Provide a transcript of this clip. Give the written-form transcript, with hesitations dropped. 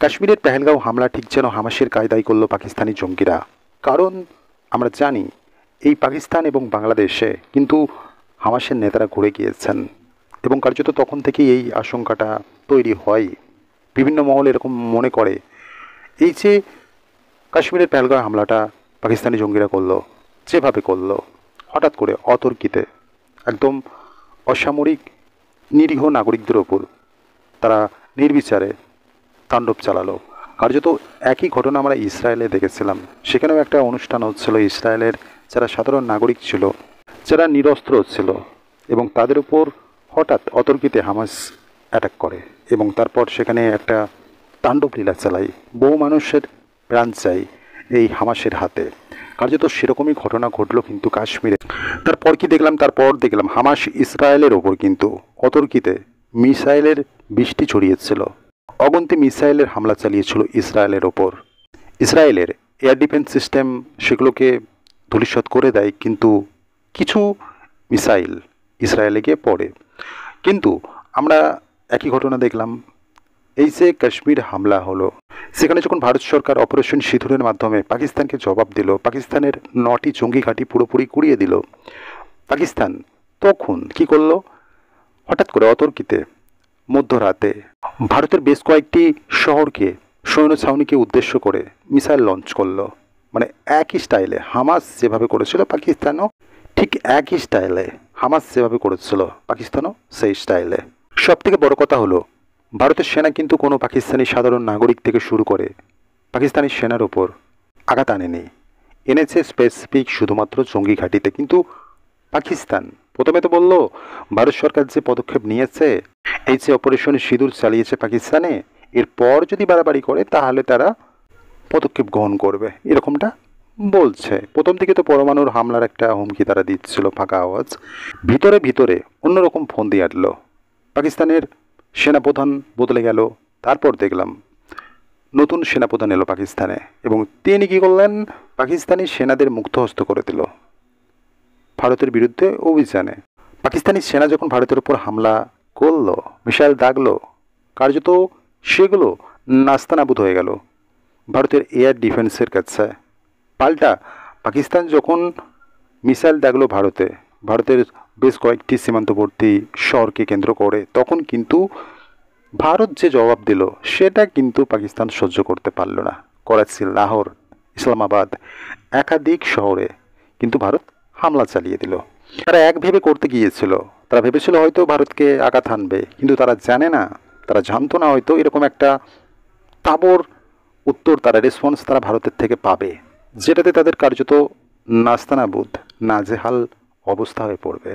কাশ্মীরের পেহেলগাঁও হামলা ঠিক যেন হামাসের কায়দায় করল পাকিস্তানি জঙ্গিরা। কারণ আমরা জানি এই পাকিস্তান এবং বাংলাদেশে কিন্তু হামাসের নেতারা ঘুরে গিয়েছেন এবং কার্যত তখন থেকেই এই আশঙ্কাটা তৈরি হয়। বিভিন্ন মহল এরকম মনে করে এই যে কাশ্মীরের পেহেলগাঁও হামলাটা পাকিস্তানি জঙ্গিরা করলো, যেভাবে করলো হঠাৎ করে অতর্কিতে, একদম অসামরিক নিরীহ নাগরিকদের ওপর তারা নির্বিচারে তাণ্ডব চালালো। কার্যত একই ঘটনা আমরা ইসরায়েলে দেখেছিলাম। সেখানেও একটা অনুষ্ঠান হচ্ছিল, ইসরায়েলের যারা সাধারণ নাগরিক ছিল, যারা নিরস্ত্র ছিল, এবং তাদের উপর হঠাৎ অতর্কিতে হামাস অ্যাটাক করে এবং তারপর সেখানে একটা তাণ্ডব লীলা চালায়। বহু মানুষের প্রাণ চাই এই হামাসের হাতে। কার্যত সেরকমই ঘটনা ঘটলো কিন্তু কাশ্মীরে। তারপর দেখলাম হামাস ইসরায়েলের ওপর কিন্তু অতর্কিতে মিসাইলের বৃষ্টি ছড়িয়েছিল। অগন্তি মিসাইলের হামলা চালিয়েছিল ইসরায়েলের ওপর। ইসরায়েলের এয়ার ডিফেন্স সিস্টেম সেগুলোকে ধূলিসাৎ করে দেয়, কিন্তু কিছু মিসাইল ইসরায়েলে গিয়ে পড়ে। কিন্তু আমরা একই ঘটনা দেখলাম এই যে কাশ্মীর হামলা হলো, সেখানে যখন ভারত সরকার অপারেশন সিঁদুরের মাধ্যমে পাকিস্তানকে জবাব দিল, পাকিস্তানের 9টি জঙ্গি ঘাঁটি পুরোপুরি গুঁড়িয়ে দিল, পাকিস্তান তখন কি করলো? হঠাৎ করে অতর্কিতে মধ্যরাতে ভারতের বেশ কয়েকটি শহরকে, সৈন্য ছাউনিকে উদ্দেশ্য করে মিসাইল লঞ্চ করলো। মানে একই স্টাইলে হামাস যেভাবে করেছিল পাকিস্তানও ঠিক একই স্টাইলে, হামাস যেভাবে করেছিল পাকিস্তানও সেই স্টাইলে। সব থেকে বড় কথা হলো ভারতের সেনা কিন্তু কোনো পাকিস্তানি সাধারণ নাগরিক থেকে শুরু করে পাকিস্তানি সেনার ওপর আঘাত আনেনি, এনেছে স্পেসিফিক শুধুমাত্র জঙ্গি ঘাঁটিতে। কিন্তু পাকিস্তান প্রথমে তো বলল ভারত সরকার যে পদক্ষেপ নিয়েছে, এই যে অপারেশন সিঁদুর চালিয়েছে পাকিস্তানে, এরপর যদি বাড়াবাড়ি করে তাহলে তারা পদক্ষেপ গ্রহণ করবে, এরকমটা বলছে। প্রথম থেকে তো পরমাণুর হামলার একটা হুমকি তারা দিচ্ছিল, ফাঁকা আওয়াজ। ভিতরে ভিতরে অন্যরকম ফোন দিয়ে আটলো। পাকিস্তানের সেনাপ্রধান বদলে গেল, তারপর দেখলাম নতুন সেনাপ্রধান এলো পাকিস্তানে এবং তিনি কী করলেন? পাকিস্তানি সেনাদের মুক্তহস্ত করে দিল ভারতের বিরুদ্ধে অভিযানে। পাকিস্তানি সেনা যখন ভারতের উপর হামলা করলো, মিসাইল দাগলো, কার্যত সেগুলো নাস্তানাবুদ হয়ে গেল ভারতের এয়ার ডিফেন্সের কাছে। পাল্টা পাকিস্তান যখন মিসাইল দাগলো ভারতের বেশ কয়েকটি সীমান্তবর্তী শহরকে কেন্দ্র করে, তখন কিন্তু ভারত যে জবাব দিল সেটা কিন্তু পাকিস্তান সহ্য করতে পারল না। করাচি, লাহোর, ইসলামাবাদ একাধিক শহরে কিন্তু ভারত হামলা চালিয়ে দিল। তারা এক ভেবে করতে গিয়েছিল, তারা ভেবেছিল হয়তো ভারতকে আঘাত হানবে, কিন্তু তারা জানে না, তারা জানতো না হয়তো এরকম একটা তাবড় উত্তর তারা রেসপন্স তারা ভারতের থেকে পাবে, যেটাতে তাদের কার্যত নাস্তানাবুদ, নাজেহাল অবস্থা হয়ে পড়বে।